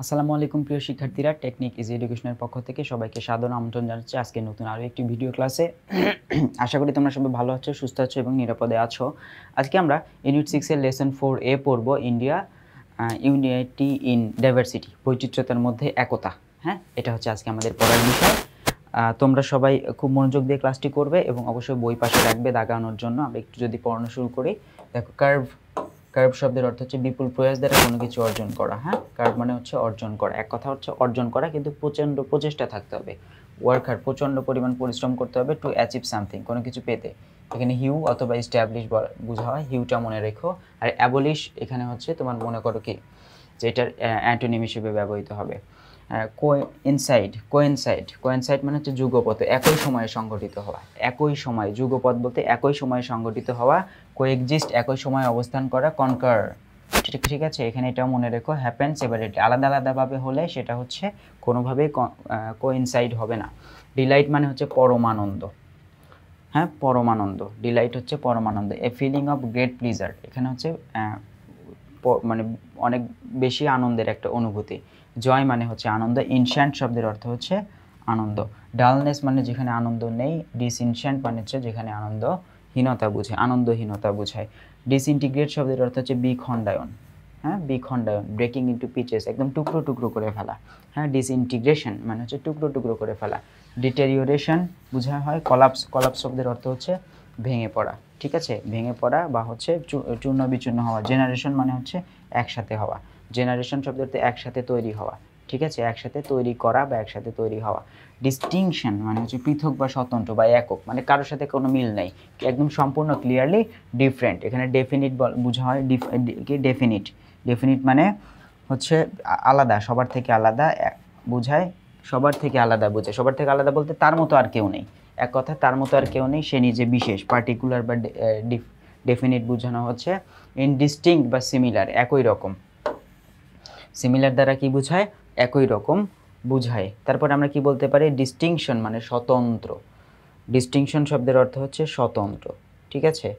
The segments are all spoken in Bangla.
আসসালামু আলাইকুম প্রিয় শিক্ষার্থীরা, টেকনিক ইজি এডুকেশনের পক্ষ থেকে সবাইকে সাদর আমন্ত্রণ জানাচ্ছি আজকে নতুন আরও একটি ভিডিও ক্লাসে। আশা করি তোমরা সবাই ভালো আছো, সুস্থ আছো এবং নিরাপদে আছো। আজকে আমরা ইউনিট 6 এর লেসন 4A পড়ব, ইন্ডিয়া ইউনিটি ইন ডাইভার্সিটি, বৈচিত্র্যতার মধ্যে একতা। হ্যাঁ, এটা হচ্ছে আজকে আমাদের পড়ার বিষয়। তোমরা সবাই খুব মনোযোগ দিয়ে ক্লাসটি করবে এবং অবশ্যই বই পাশে রাখবে দাগানোর জন্য। আমরা একটু যদি পড়ানো শুরু করি, দেখো কার্ভ শব্দের অর্থ হচ্ছে বিপুল প্রয়াস দ্বারা কোনো কিছু অর্জন করা। হ্যাঁ, কার্ভ মানে হচ্ছে অর্জন করা, এক কথা হচ্ছে অর্জন করা, কিন্তু প্রচণ্ড প্রচেষ্টা থাকতে হবে। ওয়ার্ক হার্ড, প্রচণ্ড পরিমাণ পরিশ্রম করতে হবে টু অ্যাচিভ সামথিং, কোনো কিছু পেতে। এখানে হিউ অথবা স্ট্যাবলিশ বোঝা হয়, হিউটা মনে রেখো। আর অ্যাবলিশ এখানে হচ্ছে তোমার মনে করো কি যে এটার অ্যান্টোনিম হিসেবে ব্যবহৃত হবে। কোয়েনসাইড মানে হচ্ছে যুগপথ, একই সময়ে সংগঠিত হওয়া। একই সময়, যুগপথ বলতে একই সময়ে সংগঠিত হওয়া। কোএক্সিস্ট একই সময়ে অবস্থান করা। কনকার, ঠিক আছে, এখানে এটাও মনে রেখো। হ্যাপেন সেপারেটলি, আলাদা আলাদাভাবে হলে সেটা হচ্ছে কোনোভাবেই কোইনসাইড হবে না। ডিলাইট মানে হচ্ছে পরমানন্দ। হ্যাঁ, পরমানন্দ, ডিলাইট হচ্ছে পরমানন্দ। A feeling of great pleasure, এখানে হচ্ছে মানে অনেক বেশি আনন্দের একটা অনুভূতি। জয় মানে হচ্ছে আনন্দ। ইনশ্যান্ট শব্দের অর্থ হচ্ছে আনন্দ। ডালনেস মানে যেখানে আনন্দ নেই। ডিসইনশ্যান্ট মানে হচ্ছে যেখানে আনন্দহীনতা বোঝায়, আনন্দহীনতা বোঝায়। ডিসইন্টিগ্রেট শব্দের অর্থ হচ্ছে বিখণ্ডায়ন। হ্যাঁ, বিখণ্ডায়ন, ব্রেকিং ইন্টু পিচেস, একদম টুকরো টুকরো করে ফেলা। হ্যাঁ, ডিসইন্টিগ্রেশন মানে হচ্ছে টুকরো টুকরো করে ফেলা। ডিটেরিওরেশন বোঝা হয় কলাপস শব্দের অর্থ হচ্ছে ভেঙে পড়া। ঠিক আছে, ভেঙে পড়া বা হচ্ছে চূর্ণ বিচূর্ণ হওয়া। জেনারেশন মানে হচ্ছে একসাথে হওয়া। জেনারেশন শব্দের অর্থ একসাথে তৈরি হওয়া। ঠিক আছে, একসাথে তৈরি করা বা একসাথে তৈরি হওয়া। ডিস্টিংশন মানে হচ্ছে পৃথক বা স্বতন্ত্র বা একক, মানে কারোর সাথে কোনো মিল নেই, একদম সম্পূর্ণ ক্লিয়ারলি ডিফারেন্ট। এখানে ডেফিনিট বোঝা হয়, ডেফিনিট মানে হচ্ছে আলাদা, সবার থেকে আলাদা বোঝায়। সবার থেকে আলাদা বোঝায়, সবার থেকে আলাদা বলতে তার মতো আর কেউ নেই, এক কথা তার মতো আর কেউ নেই, সে নিজে বিশেষ। পার্টিকুলার বা ডেফিনিট বোঝানো হচ্ছে ইনডিস্টিংক্ট বা সিমিলার, একই রকম। সিমিলার দ্বারা কি বোঝায়? একই রকম বোঝায়। তারপর আমরা কি বলতে পারি? ডিস্টিংশন মানে স্বতন্ত্র। ডিস্টিংশন শব্দের অর্থ হচ্ছে স্বতন্ত্র। ঠিক আছে,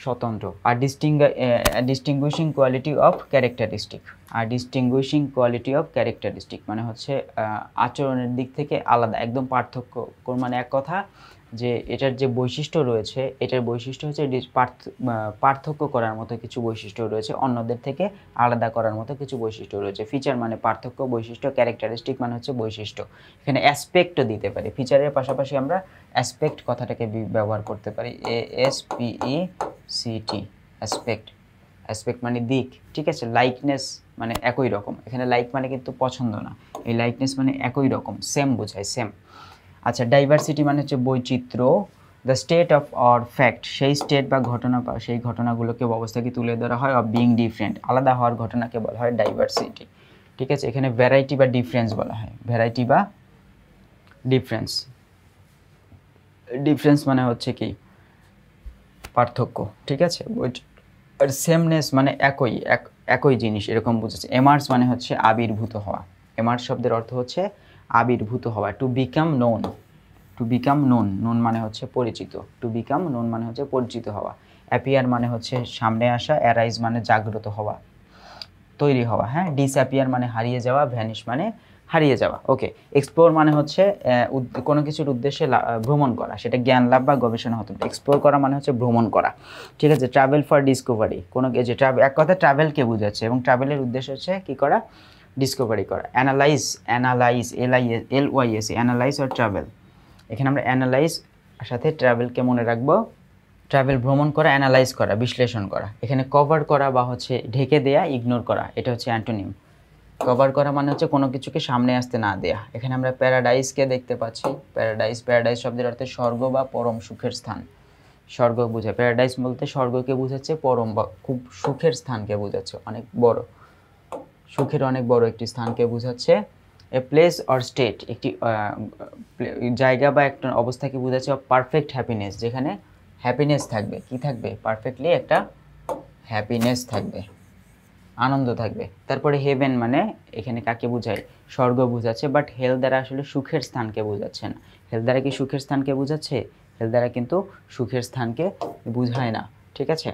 স্বতন্ত্র। আর ডিস্টিংগুইশিং কোয়ালিটি অফ ক্যারেক্টারিস্টিক। আর ডিস্টিংগুইশিং কোয়ালিটি অফ ক্যারেক্টারিস্টিক মানে হচ্ছে আচরণের দিক থেকে আলাদা, একদম পার্থক্য। মানে এক কথা যে এটার যে বৈশিষ্ট্য রয়েছে, এটার বৈশিষ্ট্য হচ্ছে পার্থক্য করার মতো কিছু বৈশিষ্ট্য রয়েছে, অন্যদের থেকে আলাদা করার মতো কিছু বৈশিষ্ট্য রয়েছে। ফিচার মানে পার্থক্য, বৈশিষ্ট্য। ক্যারেক্টারিস্টিক মানে হচ্ছে বৈশিষ্ট্য। এখানে অ্যাসপেক্টও দিতে পারি, ফিচারের পাশাপাশি আমরা অ্যাসপেক্ট কথাটাকে ব্যবহার করতে পারি। ASPECT, অ্যাসপেক্ট মানে দিক। ঠিক আছে, লাইকনেস মানে একই রকম। এখানে লাইক মানে কিন্তু পছন্দ না, এই লাইকনেস মানে একই রকম, সেম বোঝায়, সেম। আচ্ছা, ডাইভার্সিটি মানে হচ্ছে বৈচিত্র্য। The state of or fact, সেই স্টেট বা ঘটনা বা সেই ঘটনাগুলোকে অবস্থাকে তুলে ধরা হয়। অফ বিং ডিফারেন্ট, আলাদা হওয়ার ঘটনাকে বলা হয় ডাইভার্সিটি। ঠিক আছে, এখানে ভ্যারাইটি বা ডিফারেন্স বলা হয়, ভ্যারাইটি বা ডিফারেন্স। ডিফারেন্স মানে হচ্ছে কি পার্থক্য। ঠিক আছে, আর সেমনেস মানে একই জিনিস এরকম বুঝেছে। এমার্স মানে হচ্ছে আবির্ভূত হওয়া। এমার্স শব্দের অর্থ হচ্ছে আবির্ভূত হওয়া। To become known, to become known মানে হচ্ছে পরিচিত। টু বিকাম নোন মানে হচ্ছে পরিচিত হওয়া। অ্যাপিয়ার মানে হচ্ছে সামনে আসা। অ্যারাইজ মানে জাগ্রত হওয়া, তৈরি হওয়া। হ্যাঁ, ডিসঅ্যাপিয়ার মানে হারিয়ে যাওয়া। ভ্যানিশ মানে হারিয়ে যাওয়া। ওকে, এক্সপ্লোর মানে হচ্ছে কোনো কিছুর উদ্দেশ্যে ভ্রমণ করা, সেটা জ্ঞান লাভ বা গবেষণা হতে পারে। এক্সপ্লোর করা মানে হচ্ছে ভ্রমণ করা। ঠিক আছে, ট্রাভেল ফর ডিসকভারি, কোনো যে এক কথা ট্রাভেলকে বোঝাচ্ছে, এবং ট্রাভেলের উদ্দেশ্য হচ্ছে কী করা? ডিসকভারি করা। Analyse, LYS, analyse or travel. এখানে আমরা অ্যানালাইজ সাথে ট্রাভেলকে মনে রাখবো। ট্রাভেল ভ্রমণ করা, অ্যানালাইজ করা, বিশ্লেষণ করা। এখানে কভার করা বা হচ্ছে ঢেকে দেয়া, ইগনোর করা, এটা হচ্ছে অ্যান্টোনিম। কভার করা মানে হচ্ছে কোনো কিছুকে সামনে আসতে না দেয়া। এখানে আমরা প্যারাডাইসকে দেখতে পাচ্ছি। প্যারাডাইস শব্দের অর্থে স্বর্গ বা পরম সুখের স্থান। স্বর্গ বোঝায়, প্যারাডাইস বলতে স্বর্গকে বোঝাচ্ছে, পরম বা খুব সুখের স্থানকে বোঝাচ্ছে, অনেক বড় সুখের অনেক বড় একটি স্থানকে বোঝাচ্ছে। এ প্লেস অর স্টেট, একটি জায়গা বা একটা অবস্থাকে বোঝাচ্ছে। অফ পারফেক্ট হ্যাপিনেস, যেখানে হ্যাপিনেস থাকবে, কি থাকবে? পারফেক্টলি একটা হ্যাপিনেস থাকবে, আনন্দ থাকবে। তারপরে হেভেন মানে এখানে কাকে বোঝায়? স্বর্গ বোঝাচ্ছে, বাট হেল দ্বারা আসলে সুখের স্থানকে বোঝাচ্ছে না। হেল দ্বারা কি সুখের স্থানকে বোঝাচ্ছে? হেল দ্বারা কিন্তু সুখের স্থানকে বোঝায় না। ঠিক আছে,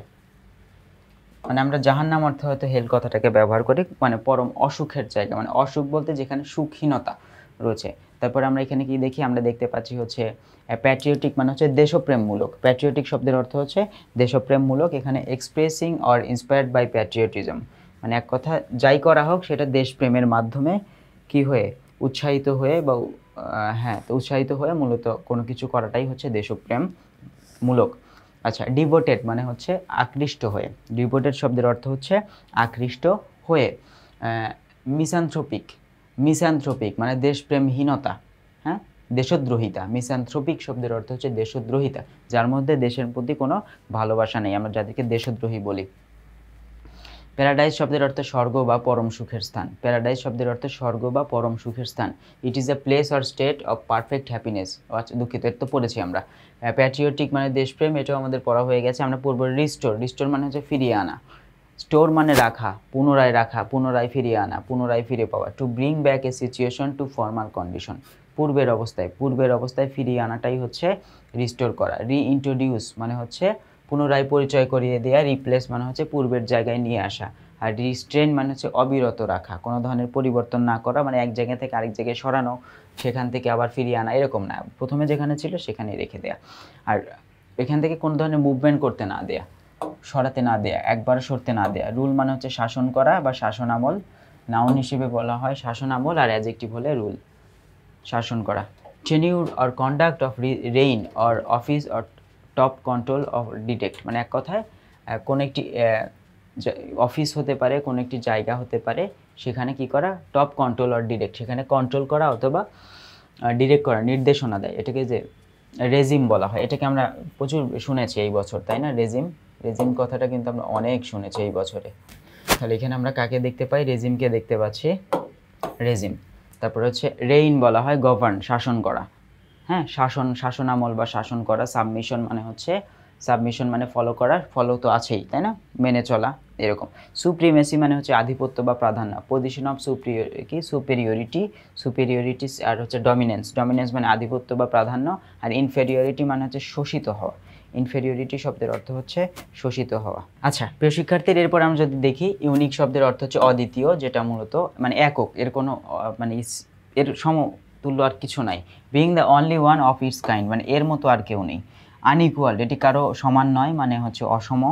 মানে আমরা জাহান্নাম অর্থে হয়তো হেল কথাটাকে ব্যবহার করি, মানে পরম অসুখের জায়গা, মানে অসুখ বলতে যেখানে সুখহীনতা রয়েছে। তারপরে আমরা এখানে কি দেখি, আমরা দেখতে পাচ্ছি হচ্ছে প্যাট্রিয়টিক মানে হচ্ছে দেশপ্রেমমূলক। প্যাট্রিয়টিক শব্দের অর্থ হচ্ছে দেশপ্রেমমূলক। এখানে expressing or inspired by patriotism, মানে এক কথা যাই করা হোক সেটা দেশপ্রেমের মাধ্যমে কি হয়ে উৎসাহিত হয়ে বা হ্যাঁ তো উৎসাহিত হয়ে মূলত কোনো কিছু করাটাই হচ্ছে দেশপ্রেমমূলক। আচ্ছা, ডিভোটেড মানে হচ্ছে আকৃষ্ট হয়ে। ডিভোটেড শব্দের অর্থ হচ্ছে আকৃষ্ট হয়ে। মিসানথ্রোপিক, মিসানথ্রোপিক মানে দেশপ্রেমহীনতা, হ্যাঁ দেশদ্রোহিতা। মিসানথ্রোপিক শব্দের অর্থ হচ্ছে দেশদ্রোহিতা, যার মধ্যে দেশের প্রতি কোনো ভালোবাসা নেই, আমরা যাদেরকে দেশদ্রোহী বলি। প্যারাডাইস শব্দের অর্থ স্বর্গ বা পরম সুখের স্থান। প্যারাডাইস শব্দের অর্থ স্বর্গ বা পরম সুখের স্থান। It is a place or state of perfect happiness. আচ্ছা দুঃখিত, এর তো পড়েছি আমরা। প্যাট্রিয়টিক মানে দেশপ্রেম, এটাও আমাদের পড়া হয়ে গেছে। আমরা পড়ব রিস্টোর। রিস্টোর মানে হচ্ছে ফিরিয়ে আনা। স্টোর মানে রাখা, পুনরায় রাখা, পুনরায় ফিরিয়ে আনা, পুনরায় ফিরে পাওয়া। To bring back a situation to formal condition, পূর্বের অবস্থায় ফিরিয়ে আনাটাই হচ্ছে রিস্টোর করা। রিইন্ট্রোডিউস মানে হচ্ছে পুনরায় পরিচয় করিয়ে দেওয়া। রিপ্লেস মানে হচ্ছে পূর্বের জায়গায় নিয়ে আসা। আর রিস্ট্রেন মানে হচ্ছে অবিরত রাখা, কোনো ধরনের পরিবর্তন না করা, মানে এক জায়গা থেকে আরেক জায়গায় সরানো, সেখান থেকে আবার ফিরিয়ে আনা এরকম না, প্রথমে যেখানে ছিল সেখানেই রেখে দেয়া। আর এখান থেকে কোনো ধরনের মুভমেন্ট করতে না দেয়া, সরাতে না দেয়া, একবার সরতে না দেয়া। রুল মানে হচ্ছে শাসন করা বা শাসন আমল। নাউন হিসেবে বলা হয় শাসন আমল, আর অ্যাডজেক্টিভ হলে রুল, শাসন করা। Tenure or conduct of rain or office or top control of detect, মানে এক কথায় কোন একটি অফিস হতে পারে, কোন একটি জায়গা হতে পারে, সেখানে কি করা, টপ কন্ট্রোল অর ডিরেক্ট, সেখানে কন্ট্রোল করা অথবা ডিরেক্ট করা, নির্দেশনা দেয়। এটাকে যে রেজিম বলা হয়, এটাকে আমরা প্রচুর শুনেছি এই বছর, তাই না? রেজিম, রেজিম কথাটা কিন্তু আমরা অনেক শুনেছি এই বছরে। তাহলে এখানে আমরা কাকে দেখতে পাই, রেজিমকে দেখতে পাচ্ছি, রেজিম। তারপরে হচ্ছে রেইন বলা হয় গভর্ন, শাসন করা, হ্যাঁ শাসন আমল বা শাসন করা। সাবমিশন মানে হচ্ছে, সাবমিশন মানে ফলো করা, ফলো তো আছেই তাই না, মেনে চলা এরকম। সুপ্রিমেসি মানে হচ্ছে আধিপত্য বা প্রাধান্য। পজিশন অফ সুপেরিয়রিটি, সুপেরিয়রিটি আর হচ্ছে ডমিনেন্স, ডমিনেন্স মানে আধিপত্য বা প্রাধান্য। আর ইনফেরিয়রিটি মানে হচ্ছে শোষিত হওয়া। ইনফেরিয়রিটি শব্দের অর্থ হচ্ছে শোষিত হওয়া। আচ্ছা প্রিয় শিক্ষার্থীর, এরপর আমরা যদি দেখি ইউনিক শব্দের অর্থ হচ্ছে অদ্বিতীয়, যেটা মূলত মানে একক, এর কোনো মানে এর সমতুল্য আর কিছু নাই। Being the only one of its kind, মানে এর মতো আর কেউ নেই। আনইকুয়াল, এটি কারো সমান নয়, মানে হচ্ছে অসম।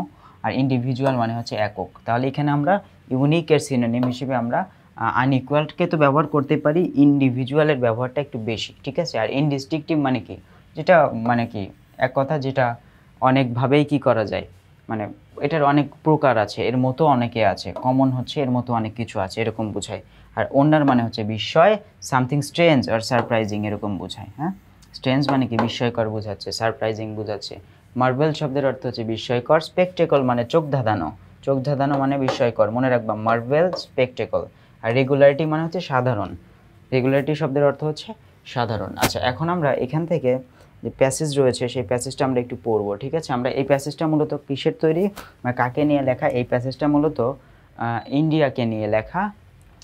আর ইন্ডিভিজুয়াল মানে হচ্ছে একক। তাহলে এখানে আমরা ইউনিকের সিনোনিম হিসেবে আমরা আনইকুয়ালকে তো ব্যবহার করতে পারি, ইন্ডিভিজুয়ালের ব্যবহারটা একটু বেশি, ঠিক আছে। আর ইনডিস্টিংক্টিভ মানে কি, যেটা মানে কি এক কথা যেটা অনেকভাবেই কি করা যায়, মানে এটার অনেক প্রকার আছে, এর মতো অনেকে আছে, কমন হচ্ছে এর মতো অনেক কিছু আছে, এরকম বোঝায়। আর ওনার মানে হচ্ছে বিস্ময়, সামথিং স্ট্রেঞ্জ আর সারপ্রাইজিং এরকম বোঝায়। হ্যাঁ, স্ট্রেঞ্জ মানে কি বিস্ময়কর বোঝাচ্ছে, সারপ্রাইজিং বোঝাচ্ছে। মার্বেল শব্দের অর্থ হচ্ছে বিস্ময়কর। স্পেকটেকল মানে চোখ ধাঁধানো, চোখ ধাঁধানো মানে বিস্ময়কর, মনে রাখবা মার্বেল স্পেকটেকল। আর রেগুলারিটি মানে হচ্ছে সাধারণ, রেগুলারিটি শব্দের অর্থ হচ্ছে সাধারণ। আচ্ছা এখন আমরা এখান থেকে যে প্যাসেজ রয়েছে সেই প্যাসেজটা আমরা একটু পড়বো, ঠিক আছে। আমরা এই প্যাসেজটা মূলত কিসের তৈরি, মানে কাকে নিয়ে লেখা, এই প্যাসেজটা মূলত ইন্ডিয়াকে নিয়ে লেখা।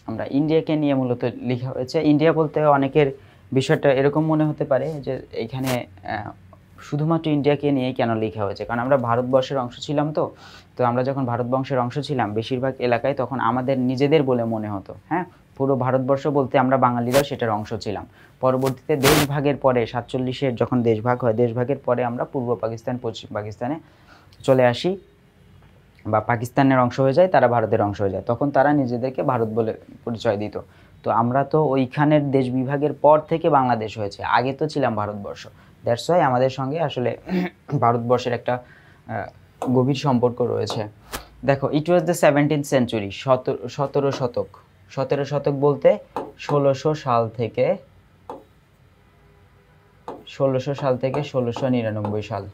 আমরা ইন্ডিয়াকে নিয়ে মূলত লেখা হয়েছে। ইন্ডিয়া বলতে অনেকের বিষয়টা এরকম মনে হতে পারে যে এখানে শুধুমাত্র ইন্ডিয়াকে নিয়েই কেন লেখা হয়েছে, কারণ আমরা ভারতবর্ষের অংশ ছিলাম। তো আমরা যখন ভারতবর্ষের অংশ ছিলাম বেশিরভাগ এলাকায়, তখন আমাদের নিজেদের বলে মনে হতো। হ্যাঁ, পুরো ভারতবর্ষ বলতে আমরা বাঙালিরাও সেটার অংশ ছিলাম। পরবর্তীতে দেশভাগের পরে 47-এর যখন দেশভাগ হয়, দেশভাগের পরে আমরা পূর্ব পাকিস্তান পশ্চিম পাকিস্তানে চলে আসি, বা পাকিস্তানের অংশ হয়ে যায়, তারা ভারতের অংশ হয়ে যায়, তখন তারা নিজেদেরকে ভারত বলে পরিচয় দিত। তো আমরা তো ওইখানের দেশ বিভাগের পর থেকে বাংলাদেশ হয়েছে, আগে তো ছিলাম ভারতবর্ষ। দ্যাটস ওয়াই আমাদের সঙ্গে আসলে ভারতবর্ষের একটা গভীর সম্পর্ক রয়েছে। দেখো, ইট ওয়াজ দ্য 17th সেঞ্চুরি, 17 শতক। 17 শতক বলতে 1600 সাল থেকে 1699 সাল,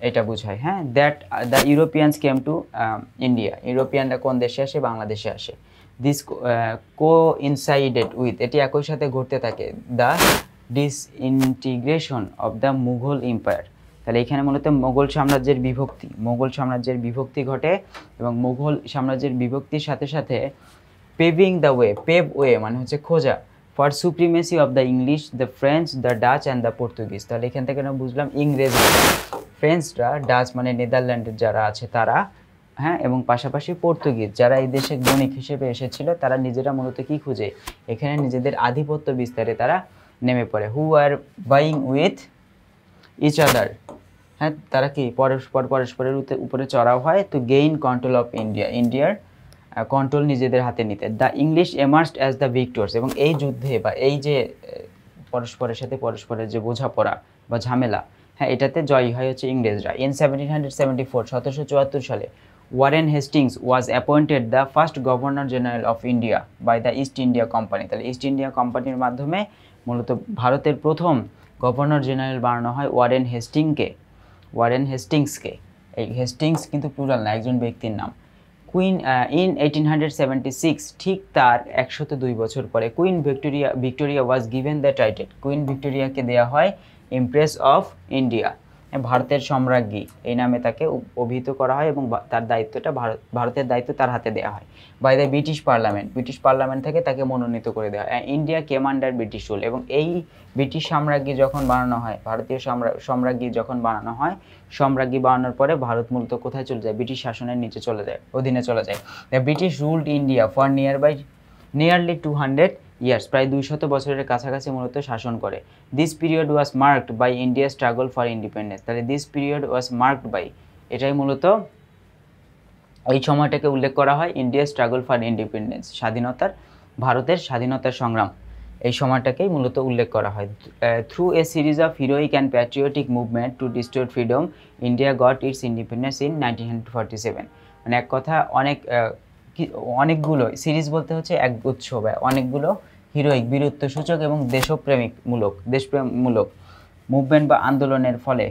এটা বোঝায়। হ্যাঁ, that the Europeans came to India, ইউরোপিয়ানরা কোন দেশে আসে, বাংলাদেশে আসে। দিস কোইনসাইডেড উইথ, এটি একই সাথে ঘটতে থাকে, the disintegration of the Mughal empire. তাহলে এখানে মূলত মোগল সাম্রাজ্যের বিভক্তি ঘটে, এবং মুঘল সাম্রাজ্যের বিভক্তির সাথে সাথে paving the way, pave way মানে হচ্ছে খোঁজা, for supremacy of the English, the French, the Dutch and the Portuguese. তাহলে এখান থেকে আমরা বুঝলাম ইংরেজরা, ফ্রেঞ্চরা, ডাচ মানে নেদারল্যান্ডের যারা আছে তারা, হ্যাঁ, এবং পাশাপাশি পর্তুগিজ যারা এই দেশে বণিক হিসেবে এসেছিল তারা নিজেরা মূলত কি খুঁজে, এখানে নিজেদের আধিপত্য বিস্তারে তারা নেমে পড়ে। হু আর বাইং উইথ ইচ আদার, হ্যাঁ, তারা কি পরস্পরের উপরে চড়াও হয় to gain control of India, ইন্ডিয়ার কন্ট্রোল নিজেদের হাতে নিতে। The English emerged as the victors, এবং এই যুদ্ধে বা এই যে পরস্পরের সাথে পরস্পরের যে বোঝাপড়া বা ঝামেলা, হ্যাঁ, এটাতে জয়ী হয় হচ্ছে ইংরেজরা। ইন 1774, 1774 সালে Warren Hastings was appointed the first governor general of India by the East India Company. তাহলে ইস্ট ইন্ডিয়া কোম্পানির মাধ্যমে মূলত ভারতের প্রথম গভর্নর জেনারেল বানানো হয় ওয়ারেন হেস্টিংসকে। এই হেস্টিংস কিন্তু প্লুরাল না, একজন ব্যক্তির নাম। কুইন ইন 1876, ঠিক তার 102 বছর পরে Queen Victoria was given the title, Queen ভিক্টোরিয়াকে দেওয়া হয় এমপ্রেস অফ ইন্ডিয়া, ভারতের সম্রাজ্ঞী, এই নামে তাকে অভিহিত করা হয় এবং তার দায়িত্বটা ভারতের দায়িত্ব তার হাতে দেওয়া হয় বাই দ্য ব্রিটিশ পার্লামেন্ট থেকে তাকে মনোনীত করে দেওয়া হয়। ইন্ডিয়া কেম আন্ডার ব্রিটিশ রুল, এবং এই ব্রিটিশ সাম্রাজ্ঞী যখন বানানো হয়, ভারতীয় সম্রাজ্ঞী যখন বানানো হয়, সম্রাজ্ঞী বানানোর পরে ভারত মূলত কোথায় চলে যায়, ব্রিটিশ শাসনের নিচে চলে যায়, অধীনে চলে যায়। The British ruled India for nearly 200 years, প্রায় 200 বছরের কাছাকাছি মূলত শাসন করে। This period was marked by India struggle for independence. তাহলে this period was marked by, এটাই মূলত এই সময়টাকে উল্লেখ করা হয় ইন্ডিয়া স্ট্রাগল ফর ইন্ডিপেন্ডেন্স, ভারতের স্বাধীনতার সংগ্রাম, এই সময়টাকেই মূলত উল্লেখ করা হয়। Through a series of heroic and patriotic movement to restore freedom, India got its independence in 1947। মানে এক কথা অনেকগুলো সিরিজ বলতে হচ্ছে একগুচ্ছ বা অনেকগুলো হিরোইক, বীরত্বসূচক এবং দেশপ্রেমমূলক মুভমেন্ট বা আন্দোলনের ফলে,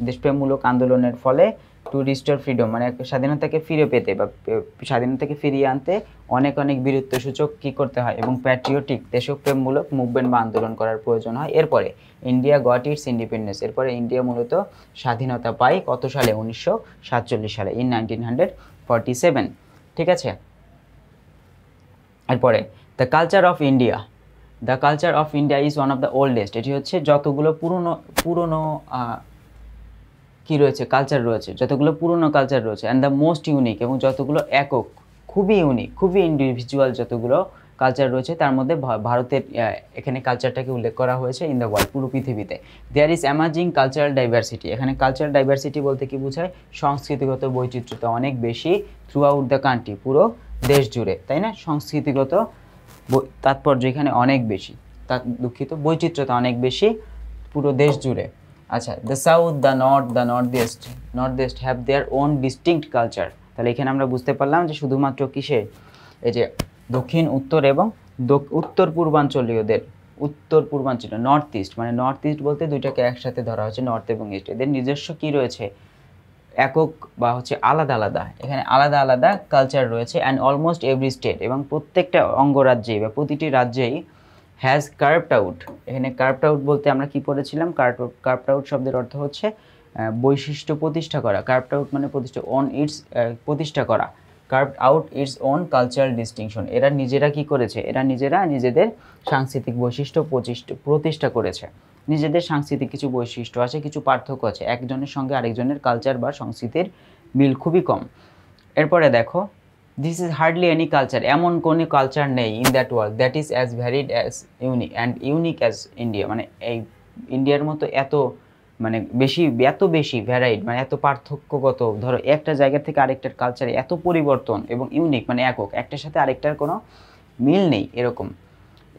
দেশপ্রেমমূলক আন্দোলনের ফলে টু রিস্টোর ফ্রিডম, মানে স্বাধীনতাকে ফিরে পেতে বা স্বাধীনতাকে ফিরিয়ে আনতে অনেক বীরত্বসূচক কী করতে হয় এবং প্যাট্রিয়টিক দেশপ্রেমমূলক মুভমেন্ট বা আন্দোলন করার প্রয়োজন হয়। এরপরে ইন্ডিয়া গট ইটস ইন্ডিপেন্ডেন্স, এরপরে ইন্ডিয়া মূলত স্বাধীনতা পায় কত সালে, 1947 সালে, ইন 1947। ঠিক আছে, এরপরে the culture of India is one of the oldest, এটি হচ্ছে যতগুলো পুরনো কি রয়েছে, কালচার রয়েছে, যতগুলো পুরনো কালচার রয়েছে, অ্যান্ড দ্য মোস্ট ইউনিক, এবং যতগুলো একক, খুবই ইউনিক, খুবই ইন্ডিভিজুয়াল যতগুলো কালচার রয়েছে, তার মধ্যে ভারতের এখানে কালচারটাকে উল্লেখ করা হয়েছে ইন দ্য ওয়ার্ল্ড, পুরো পৃথিবীতে। There is amazing cultural diversity, এখানে কালচারাল ডাইভার্সিটি বলতে কি বোঝায়, সংস্কৃতিগত বৈচিত্র্যতা অনেক বেশি, থ্রু আউট দ্য কান্ট্রি, পুরো দেশ জুড়ে, তাই না, সংস্কৃতিগত তাৎপর্য এখানে অনেক বেশি, বৈচিত্র্যতা অনেক বেশি পুরো দেশ জুড়ে। আচ্ছা, the south, the north east have their own distinct culture. তাহলে এখানে আমরা বুঝতে পারলাম যে শুধুমাত্র কিসে, এই যে দক্ষিণ, উত্তর এবং উত্তর পূর্বাঞ্চলীয়দের, নর্থ ইস্ট, মানে নর্থ ইস্ট বলতে দুইটাকে একসাথে ধরা হচ্ছে, নর্থ এবং ইস্ট, এদের নিজস্ব কি রয়েছে, একক বা হচ্ছে আলাদা, এখানে আলাদা কালচার রয়েছে। অ্যান্ড অলমোস্ট এভরি স্টেট, এবং প্রত্যেকটা অঙ্গরাজ্যেই বা প্রতিটি রাজ্যেই হ্যাজ কার্ভড আউট, এখানে কার্ভড আউট বলতে আমরা কি পড়েছিলাম, কার্ভড আউট শব্দের অর্থ হচ্ছে বৈশিষ্ট্য প্রতিষ্ঠা করা, কার্ভড আউট মানে প্রতিষ্ঠা করা, curved out its own cultural distinction, এরা নিজেরা কি করেছে, এরা নিজেরা নিজেদের সাংস্কৃতিক বৈশিষ্ট্য প্রতিষ্ঠা করেছে, নিজেদের সাংস্কৃতিক কিছু বৈশিষ্ট্য আছে, কিছু পার্থক্য আছে, একজনের সঙ্গে আরেকজনের কালচার বা সংস্কৃতির মিল খুবই কম। এরপরে দেখো, this is hardly any culture, এমন কোনো কালচার নেই in that world that is as varied as unique as India, মানে এই ইন্ডিয়ার মতো এত বেশি ভ্যারাইড, মানে এত পার্থক্যগত, ধরো একটা জায়গা থেকে আরেকটার কালচারে এত পরিবর্তন এবং ইউনিক মানে একক, একটার সাথে আরেকটার কোনো মিল নেই এরকম,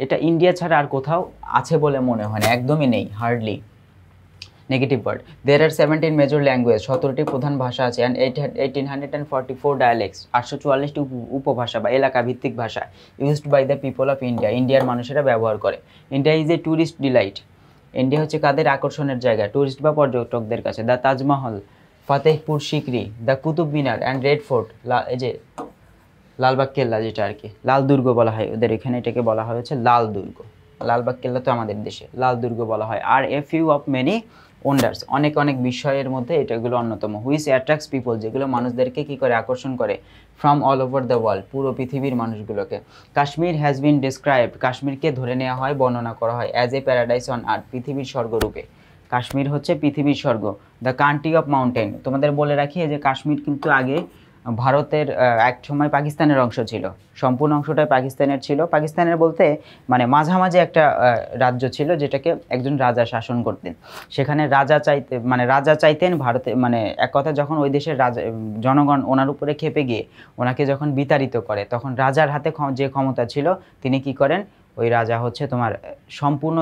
এটা ইন্ডিয়া ছাড়া আর কোথাও আছে বলে মনে হয় না, একদমই নেই, হার্ডলি। নেগেটিভ ওয়ার্ড, দেয়ার আর 17 মেজর ল্যাঙ্গুয়েজ, 17টি প্রধান ভাষা আছে, অ্যান্ড 1844 ডায়ালেক্টস, 844টি উপভাষা বা এলাকা ভিত্তিক ভাষা, used by the people of India, ইন্ডিয়ার মানুষেরা ব্যবহার করে। India is a tourist delight, India হচ্ছে কাদের আকর্ষণের জায়গা, টুরিস্ট বা পর্যটকদের কাছে। The Taj Mahal, Fatehpur Sikri, the Qutub Minar and Red Fort, এই যে লালবাগ কেল্লা, যেটা আর কি লাল দুর্গ বলা হয় ওদের এখানে, এটাকে বলা হয় হচ্ছে লাল দুর্গ, লালবাগ কেল্লা তো আমাদের দেশে লাল দুর্গ বলা হয়। আর a few of many wonders, অনেক বিষয়ের মধ্যে এটাগুলো অন্যতম। হুইচ অ্যাট্রাক্টস পিপল, যেগুলো মানুষদেরকে কী করে আকর্ষণ করে, from all over the world, পুরো পৃথিবীর মানুষগুলোকে। কাশ্মীর হ্যাজ বিন ডিসক্রাইবড, কাশ্মীরকে ধরে নেওয়া হয়, বর্ণনা করা হয় as a paradise on earth, পৃথিবীর স্বর্গরূপে। কাশ্মীর হচ্ছে পৃথিবীর স্বর্গ। দ্য কান্ট্রি অফ মাউন্টেন, তোমাদের বলে রাখি যে কাশ্মীর কিন্তু আগে ভারতের এক সময় পাকিস্তানের অংশ ছিল, সম্পূর্ণ অংশটাই পাকিস্তানের ছিল। পাকিস্তানের বলতে মানে মাঝামাঝি একটা রাজ্য ছিল যেটাকে একজন রাজা শাসন করতেন। সেখানে রাজা চাইতেন ভারতে, মানে এক কথা যখন ওই দেশের রাজা জনগণ ওনার উপরে ক্ষেপে গিয়ে ওনাকে যখন বিতাড়িত করে, তখন রাজার হাতে যে ক্ষমতা ছিল তিনি কি করেন, ওই রাজা হচ্ছে তোমার সম্পূর্ণ